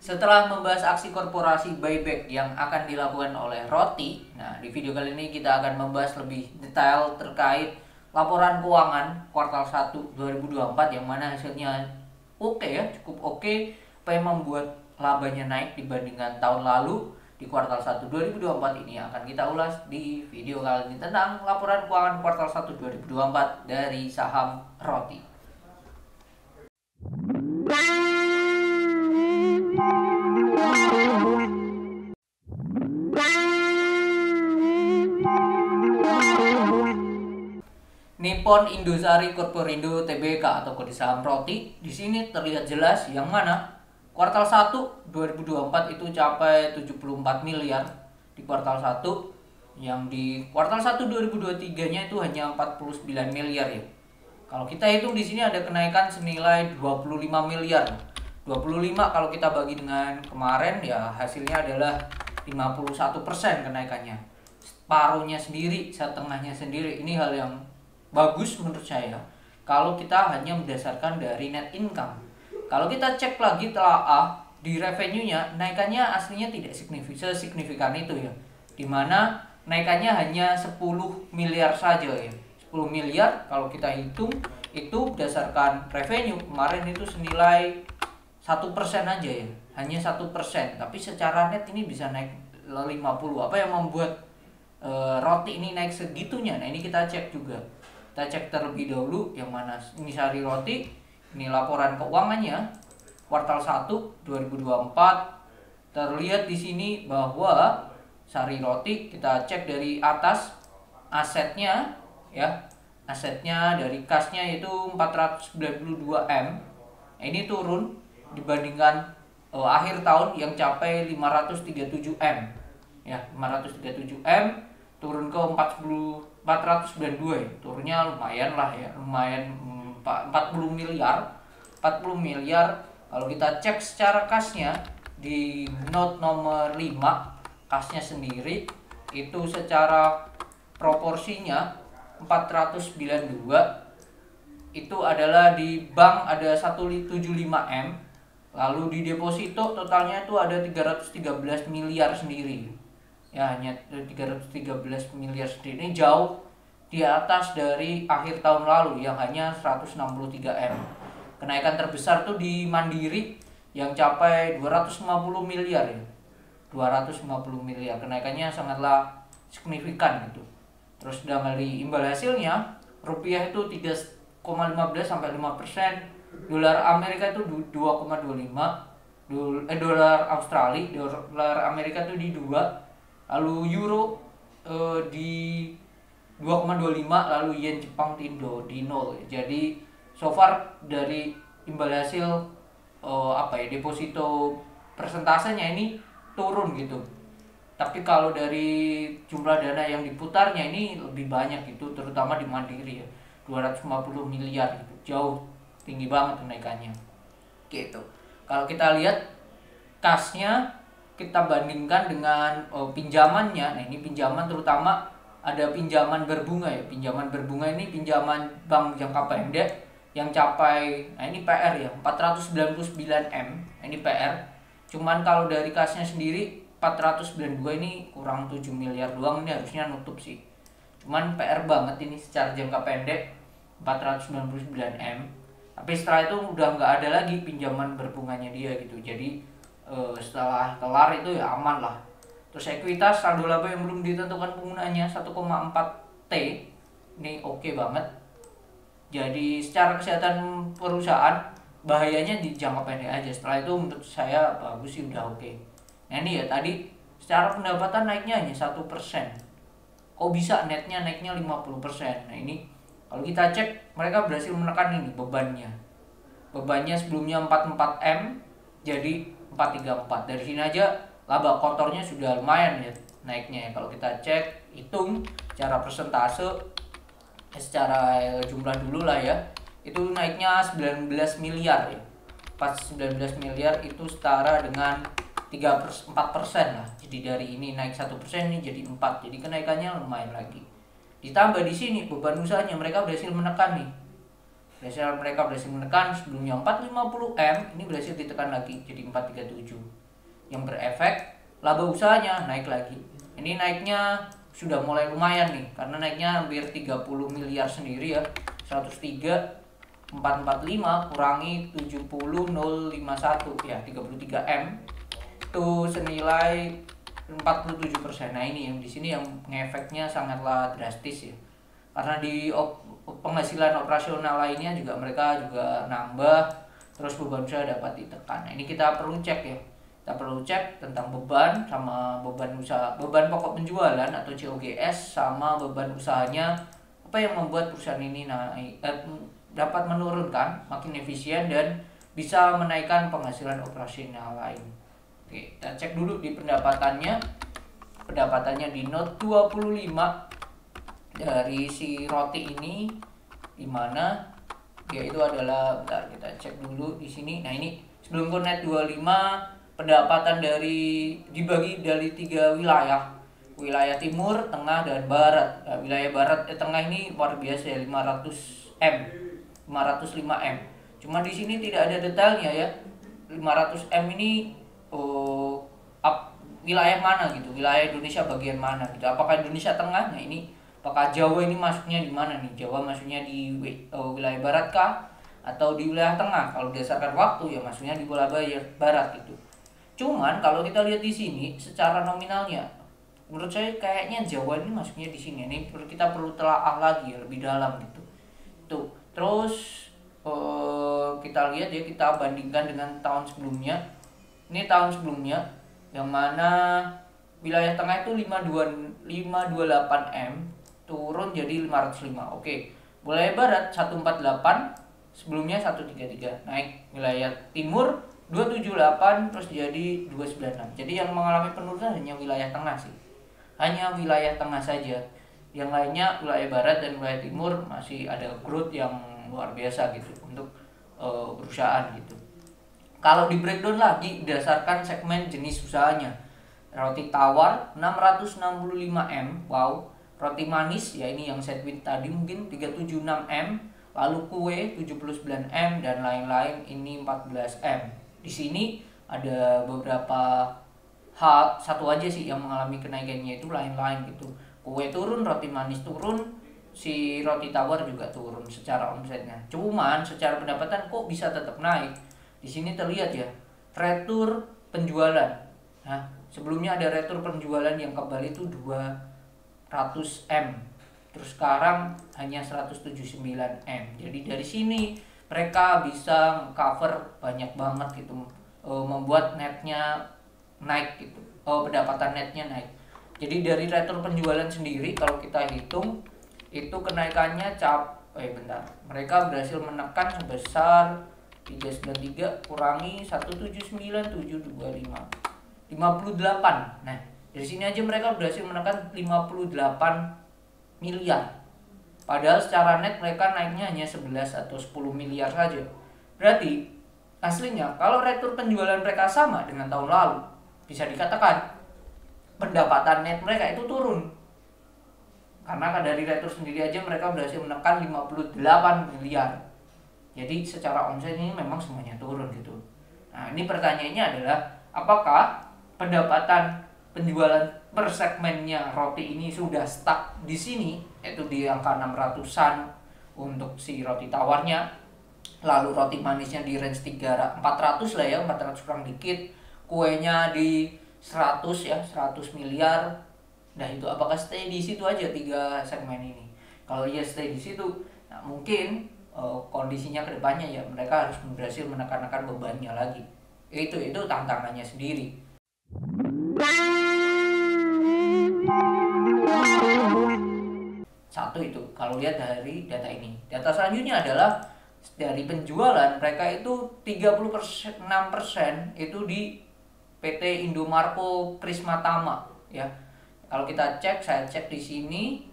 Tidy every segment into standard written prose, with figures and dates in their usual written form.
Setelah membahas aksi korporasi buyback yang akan dilakukan oleh Roti, nah di video kali ini kita akan membahas lebih detail terkait laporan keuangan kuartal 1 2024 yang mana hasilnya oke ya, cukup oke, apa yang membuat labanya naik dibandingkan tahun lalu di kuartal 1 2024 ini akan kita ulas di video kali ini tentang laporan keuangan kuartal 1 2024 dari saham Roti. Nippon Indosari Corporindo Tbk atau kode saham Roti di sini terlihat jelas yang mana kuartal 1 2024 itu capai 74 miliar di kuartal 1, yang di kuartal 1 2023-nya itu hanya 49 miliar ya. Kalau kita hitung di sini ada kenaikan senilai 25 miliar. 25 kalau kita bagi dengan kemarin ya hasilnya adalah 51% kenaikannya. Separuhnya sendiri, setengahnya sendiri. Ini hal yang bagus menurut saya kalau kita hanya berdasarkan dari net income. Kalau kita cek lagi telaah di revenue-nya, naikannya aslinya tidak signifikan itu ya. Dimana naikannya hanya 10 miliar saja ya. 10 miliar kalau kita hitung itu berdasarkan revenue kemarin itu senilai 1% aja ya. Hanya 1%, tapi secara net ini bisa naik 50. Apa yang membuat Roti ini naik segitunya? Nah, ini kita cek juga. Kita cek terlebih dahulu yang mana ini Sari Roti. Ini laporan keuangannya kuartal 1 2024. Terlihat di sini bahwa Sari Roti, kita cek dari atas asetnya ya. Asetnya dari kasnya itu 492 M. Ini turun dibandingkan akhir tahun yang capai 537 M. Ya, 537 M turun ke 492 ya. Turunnya lumayan lah ya, lumayan 40 miliar. 40 miliar kalau kita cek secara kasnya di note nomor 5, kasnya sendiri itu secara proporsinya 492 itu adalah di bank ada 175 M, lalu di deposito totalnya itu ada 313 miliar sendiri. Ya, hanya 313 miliar sendiri. Ini jauh di atas dari akhir tahun lalu yang hanya 163 M. Kenaikan terbesar tuh di Mandiri yang capai 250 miliar ya. 250 miliar. Kenaikannya sangatlah signifikan gitu. Terus dari imbal hasilnya, rupiah itu 3,15 sampai 5%, dolar Amerika itu 2,25, dolar Australia, dolar Amerika itu di 2, lalu euro di 2,25, lalu yen Jepang Tindo di 0. Jadi so far dari imbal hasil deposito persentasenya ini turun gitu. Tapi kalau dari jumlah dana yang diputarnya ini lebih banyak gitu, terutama di Mandiri ya. 250 miliar gitu. Jauh tinggi banget kenaikannya. Gitu. Kalau kita lihat kasnya kita bandingkan dengan pinjamannya. Nah, ini pinjaman terutama ada pinjaman berbunga ya. Pinjaman berbunga ini pinjaman bank jangka pendek yang capai, nah ini PR ya, 499 M. Nah, ini PR. Cuman kalau dari kasnya sendiri 492 ini kurang 7 miliar doang, ini harusnya nutup sih. Cuman PR banget ini secara jangka pendek 499 M. Tapi setelah itu udah nggak ada lagi pinjaman berbunganya dia gitu. Jadi setelah kelar itu ya aman lah. Terus ekuitas saldo laba yang belum ditentukan penggunanya 1,4 T. Ini oke banget. Jadi secara kesehatan perusahaan bahayanya di jangka pendek aja. Setelah itu menurut saya bagus sih, udah oke. Nah ini ya tadi secara pendapatan naiknya hanya 1%. Kok bisa netnya naiknya 50%? Nah ini kalau kita cek mereka berhasil menekan ini bebannya. Bebannya sebelumnya 44 M jadi 434. Dari sini aja laba kotornya sudah lumayan ya naiknya ya. Kalau kita cek hitung secara persentase, secara jumlah dulu lah ya, itu naiknya 19 miliar ya. Pas 19 miliar itu setara dengan 4% lah. Jadi dari ini naik 1%, ini jadi 4. Jadi kenaikannya lumayan lagi. Ditambah di sini beban usahanya mereka berhasil menekan nih. Mereka berhasil menekan sebelumnya 450M, ini berhasil ditekan lagi jadi 437. Yang berefek laba usahanya naik lagi. Ini naiknya sudah mulai lumayan nih, karena naiknya hampir 30 miliar sendiri ya. 103.445 kurangi 70.051 ya 33M itu senilai 47%. Nah ini yang di sini yang ngefeknya sangatlah drastis ya, karena di penghasilan operasional lainnya juga mereka juga nambah, terus beban usaha dapat ditekan. Nah, ini kita perlu cek ya, kita perlu cek tentang beban sama beban usaha, beban pokok penjualan atau COGS sama beban usahanya, apa yang membuat perusahaan ini dapat menurunkan, makin efisien dan bisa menaikkan penghasilan operasional lain. Oke, kita cek dulu di pendapatannya. Pendapatannya di note 25 dari si roti ini, dimana yaitu adalah, bentar kita cek dulu di sini. Nah ini sebelum ke net 25, pendapatan dibagi dari 3 wilayah timur, tengah, dan barat. Nah, wilayah barat tengah ini luar biasa ya, 505M. Cuma di sini tidak ada detailnya ya. 500M ini wilayah mana gitu, wilayah Indonesia bagian mana gitu. Apakah Indonesia tengah? Nah ini apakah Jawa ini masuknya di mana nih? Jawa masuknya di wilayah barat kah? Atau di wilayah tengah? Kalau berdasarkan waktu ya masuknya di wilayah barat gitu. Cuman kalau kita lihat di sini secara nominalnya, menurut saya kayaknya Jawa ini masuknya di sini. Ini kita perlu telaah lagi ya, lebih dalam gitu. Tuh. Terus kita lihat ya, kita bandingkan dengan tahun sebelumnya. Ini tahun sebelumnya yang mana wilayah tengah itu 528M turun jadi 505. Oke. Wilayah barat 148, sebelumnya 133, naik. Wilayah timur 278 terus jadi 296. Jadi yang mengalami penurunan hanya wilayah tengah sih. Hanya wilayah tengah saja. Yang lainnya wilayah barat dan wilayah timur masih ada growth yang luar biasa gitu untuk perusahaan gitu. Kalau di breakdown lagi berdasarkan segmen jenis usahanya, roti tawar 665M, wow. Roti manis ya ini yang sandwich tadi mungkin 376M, lalu kue 79M, dan lain-lain ini 14M. Di sini ada beberapa hal, satu aja sih yang mengalami kenaikannya itu lain-lain gitu. Kue turun, roti manis turun, si roti tawar juga turun secara omsetnya. Cuman secara pendapatan kok bisa tetap naik? Di sini terlihat ya, retur penjualan. Nah, sebelumnya ada retur penjualan yang kembali itu 200M. Terus sekarang hanya 179M. Jadi dari sini mereka bisa cover banyak banget gitu, membuat netnya naik gitu. Pendapatan netnya naik. Jadi dari retur penjualan sendiri kalau kita hitung itu kenaikannya mereka berhasil menekan sebesar 393 kurangi 179.725 58. Nah, dari sini aja mereka berhasil menekan 58 miliar. Padahal secara net mereka naiknya hanya 11 atau 10 miliar saja. Berarti aslinya kalau retur penjualan mereka sama dengan tahun lalu, bisa dikatakan pendapatan net mereka itu turun. Karena dari retur sendiri aja mereka berhasil menekan 58 miliar. Jadi secara omset ini memang semuanya turun gitu. Nah ini pertanyaannya adalah, apakah pendapatan penjualan per segmennya roti ini sudah stuck di sini, yaitu di angka 600-an untuk si roti tawarnya, lalu roti manisnya di range 400 lah ya, 400 kurang dikit, kuenya di 100 ya, 100 miliar. Nah itu apakah stay di situ aja 3 segmen ini? Kalau dia stay di situ, nah mungkin kondisinya kedepannya ya mereka harus berhasil menekan bebannya lagi. Itu tantangannya sendiri. Satu itu kalau lihat dari data ini. Data selanjutnya adalah dari penjualan mereka itu 36% itu di PT Indomarko Prismatama ya. Kalau kita cek, saya cek di sini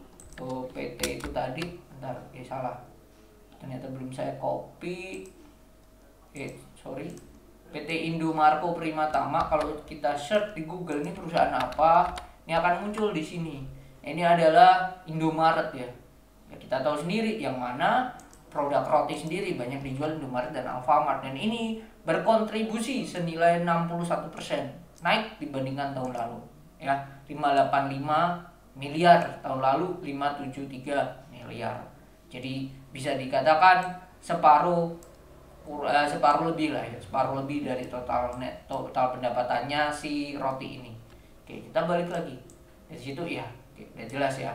PT itu tadi, bentar, salah. Ternyata belum saya copy. PT Indomarko Prismatama, kalau kita search di Google ini perusahaan apa, ini akan muncul di sini. Ini adalah Indomaret ya. Ya kita tahu sendiri yang mana produk roti sendiri banyak dijual di Indomaret dan Alfamart, dan ini berkontribusi senilai 61%, naik dibandingkan tahun lalu ya. 585 miliar, tahun lalu 573 miliar. Jadi bisa dikatakan separuh separuh lebih lah ya, separuh lebih dari total pendapatannya si roti ini. Oke, kita balik lagi dari situ ya. Oke, udah jelas ya.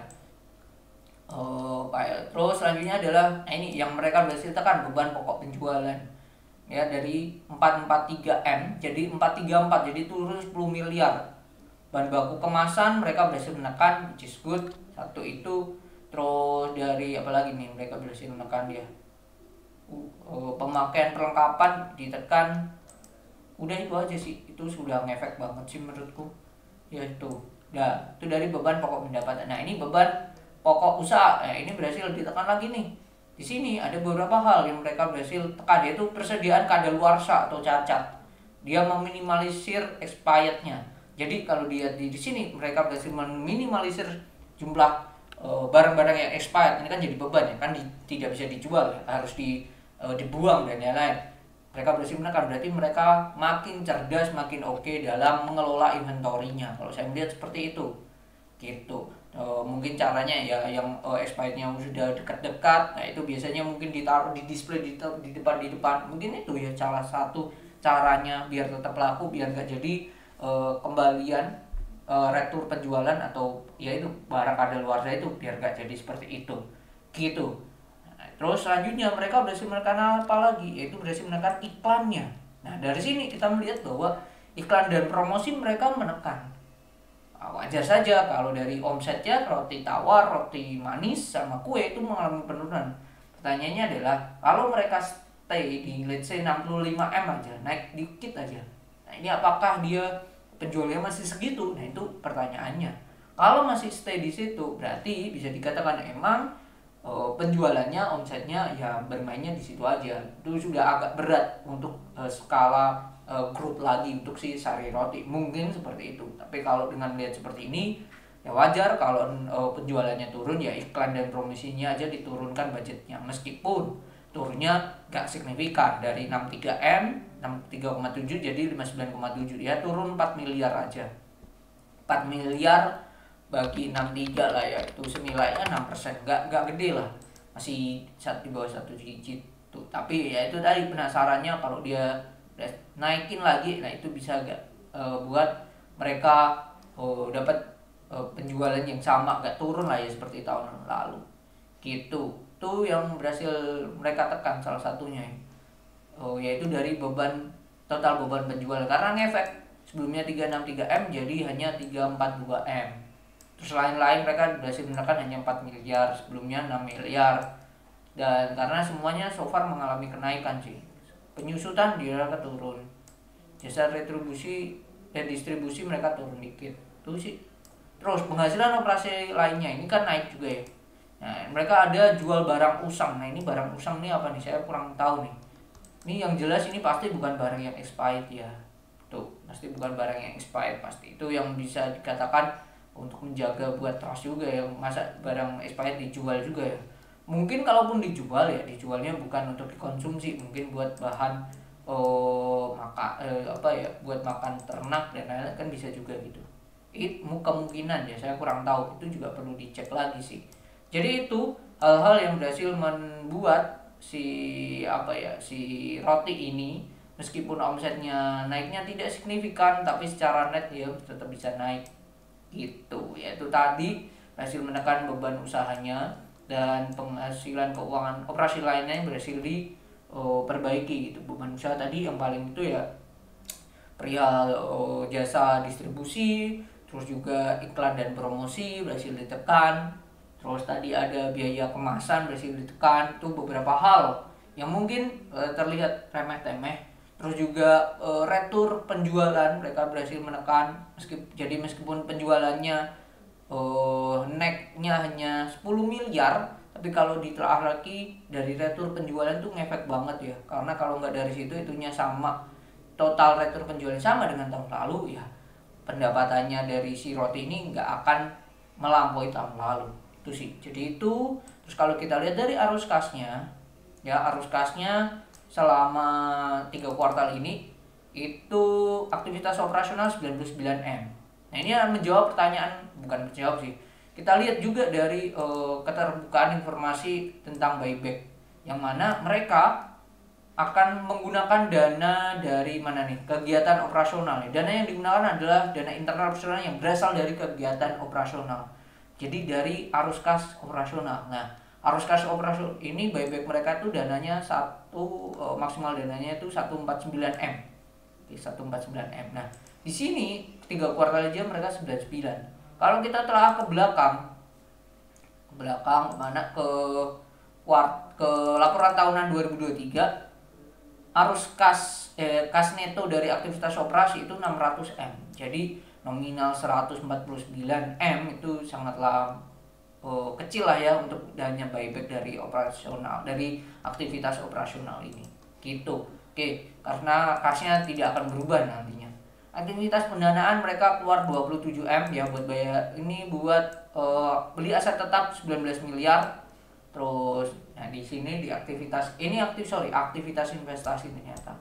Terus selanjutnya adalah ini yang mereka berhasil tekan, beban pokok penjualan ya, dari 443M jadi 434, jadi turun 10 miliar. Bahan baku kemasan mereka berhasil menekan, which is good, satu itu. Terus dari apa lagi nih mereka berhasil menekan dia, pemakaian perlengkapan ditekan. Udah itu aja sih, itu sudah ngefek banget sih menurutku ya. Itu dari beban pokok pendapatan. Nah ini beban pokok usaha, ini berhasil ditekan lagi nih. Di sini ada beberapa hal yang mereka berhasil tekan, yaitu persediaan kadaluarsa atau cacat. Dia meminimalisir expirednya. Jadi kalau dia di sini mereka berhasil meminimalisir jumlah barang-barang yang expired. Ini kan jadi beban ya, kan tidak bisa dijual ya, harus dibuang dan lain-lain. Mereka berhasil menekan, berarti mereka makin cerdas, makin oke dalam mengelola inventorinya. Kalau saya melihat seperti itu gitu. Mungkin caranya ya yang expirednya sudah dekat-dekat, nah itu biasanya mungkin ditaruh di display di depan, mungkin itu ya salah satu caranya biar tetap laku, biar nggak jadi kembalian retur penjualan atau ya itu barang kadaluarsa itu, biar nggak jadi seperti itu gitu. Nah, terus selanjutnya mereka berhasil menekan apa lagi, yaitu berhasil menekan iklannya. Nah dari sini kita melihat bahwa iklan dan promosi mereka menekan. Wajar saja kalau dari omsetnya roti tawar, roti manis, sama kue itu mengalami penurunan. Pertanyaannya adalah kalau mereka stay di let's say 65M aja, naik dikit aja, nah ini apakah dia penjualnya masih segitu? Nah itu pertanyaannya. Kalau masih stay di situ, berarti bisa dikatakan emang penjualannya, omsetnya ya bermainnya di situ aja. Itu sudah agak berat untuk skala growth lagi untuk si Sari Roti, mungkin seperti itu. Tapi kalau dengan lihat seperti ini ya wajar kalau penjualannya turun, ya iklan dan promosinya aja diturunkan budgetnya, meskipun turunnya gak signifikan dari 63M 63,7 jadi 59,7, ya turun 4 miliar aja. 4 miliar bagi 63 lah ya, itu senilainya 6%, gak gede lah, masih di bawah 1 digit tuh. Tapi ya itu tadi penasarannya, kalau dia naikin lagi, nah itu bisa gak buat mereka dapat penjualan yang sama, gak turun lah ya seperti tahun lalu gitu. Tuh yang berhasil mereka tekan salah satunya yaitu dari total beban penjualan, karena ngefek sebelumnya 363M jadi hanya 342M. Terus lain-lain mereka berhasil menekan hanya 4 miliar, sebelumnya 6 miliar. Dan karena semuanya so far mengalami kenaikan sih. Penyusutan dia turun, jasa retribusi dan distribusi mereka turun dikit tuh sih. Terus penghasilan operasi lainnya ini kan naik juga ya. Nah mereka ada jual barang usang. Nah ini barang usang nih apa nih, saya kurang tahu nih. Ini yang jelas ini pasti bukan barang yang expired ya, tuh pasti bukan barang yang expired, pasti itu yang bisa dikatakan untuk menjaga buat trust juga ya. Masa barang expired dijual juga ya? Mungkin kalaupun dijual ya dijualnya bukan untuk dikonsumsi, mungkin buat bahan buat makan ternak dan lain-lain, kan bisa juga gitu. Itu kemungkinan ya, saya kurang tahu, itu juga perlu dicek lagi sih. Jadi itu hal-hal yang berhasil membuat si roti ini meskipun omsetnya naiknya tidak signifikan, tapi secara net ya tetap bisa naik gitu. Yaitu tadi berhasil menekan beban usahanya, dan penghasilan keuangan operasi lainnya yang berhasil diperbaiki gitu. Beban usaha tadi yang paling itu ya perihal jasa distribusi, terus juga iklan dan promosi berhasil ditekan. Terus tadi ada biaya kemasan berhasil ditekan. Itu beberapa hal yang mungkin terlihat remeh-temeh. Terus juga retur penjualan mereka berhasil menekan, meskipun penjualannya naiknya hanya 10 miliar, tapi kalau ditelaah lagi dari retur penjualan tuh ngefek banget ya. Karena kalau nggak dari situ itunya sama, total retur penjualan sama dengan tahun lalu ya, pendapatannya dari si roti ini nggak akan melampaui tahun lalu itu sih. Jadi itu. Terus kalau kita lihat dari arus kasnya, Ya, arus kasnya selama 3 kuartal ini itu aktivitas operasional 99 M. Nah, ini menjawab pertanyaan, bukan menjawab sih. Kita lihat juga dari keterbukaan informasi tentang buyback, yang mana mereka akan menggunakan dana dari mana nih? Kegiatan operasional. Dana yang digunakan adalah dana internal operasional yang berasal dari kegiatan operasional. Jadi dari arus kas operasional. Nah, arus kas operasional ini buyback mereka tuh dananya maksimal dananya itu 149 M. Oke, 149 M. Nah, di sini 3 kuartal aja mereka 99. Kalau kita telah ke belakang mana ke laporan tahunan 2023, arus kas neto dari aktivitas operasi itu 600 M. Jadi nominal 149 M itu sangatlah kecil lah ya untuk dana buyback dari operasional, dari aktivitas operasional ini. Gitu. Oke, karena kasnya tidak akan berubah nantinya. Aktivitas pendanaan mereka keluar 27 M ya buat bayar ini, buat beli aset tetap 19 miliar. Terus nah di sini di aktivitas investasi ternyata.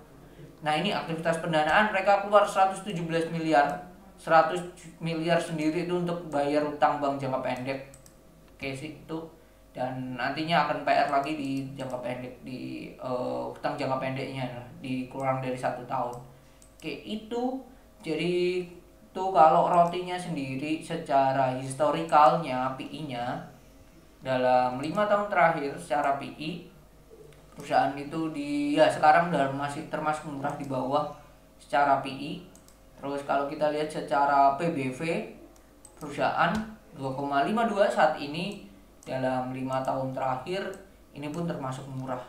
Nah, ini aktivitas pendanaan mereka keluar 117 miliar. 100 miliar sendiri itu untuk bayar utang bank jangka pendek. Oke sih itu. Dan nantinya akan PR lagi di jangka pendek, di utang jangka pendeknya di kurang dari 1 tahun. Oke, itu jadi tuh kalau rotinya sendiri secara historikalnya PI-nya dalam 5 tahun terakhir secara PI perusahaan itu sekarang masih termasuk murah di bawah secara PI. Terus kalau kita lihat secara PBV perusahaan 2,52 saat ini dalam 5 tahun terakhir ini pun termasuk murah.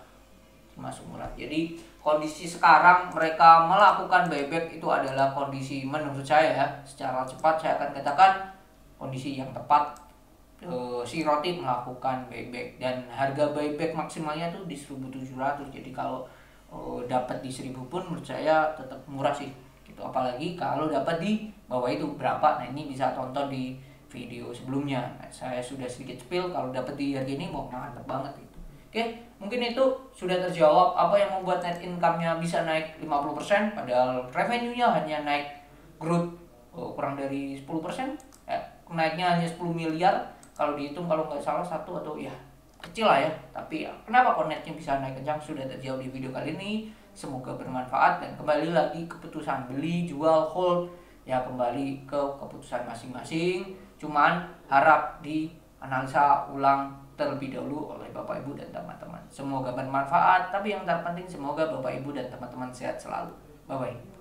Jadi kondisi sekarang mereka melakukan buyback itu adalah kondisi, menurut saya secara cepat saya akan katakan kondisi yang tepat. Si Roti melakukan buyback dan harga buyback maksimalnya tuh di 1.700. Jadi kalau dapat di 1.000 pun menurut saya tetap murah sih gitu. Apalagi kalau dapat di bawah itu berapa. Nah, ini bisa tonton di video sebelumnya. Nah, saya sudah sedikit spill kalau dapat di harga ini mau mantap banget gitu. Oke, mungkin itu sudah terjawab apa yang membuat net income-nya bisa naik 50% padahal revenue-nya hanya naik growth kurang dari 10%. Naiknya hanya 10 miliar kalau dihitung, kalau nggak salah satu atau ya kecil lah ya. Tapi ya, kenapa kok netnya bisa naik kencang sudah terjawab di video kali ini. Semoga bermanfaat dan kembali lagi keputusan beli, jual, hold ya kembali ke keputusan masing-masing. Cuman harap dianalisa ulang terlebih dahulu oleh Bapak Ibu dan teman-teman. Semoga bermanfaat, tapi yang terpenting semoga Bapak Ibu dan teman-teman sehat selalu. Bye bye.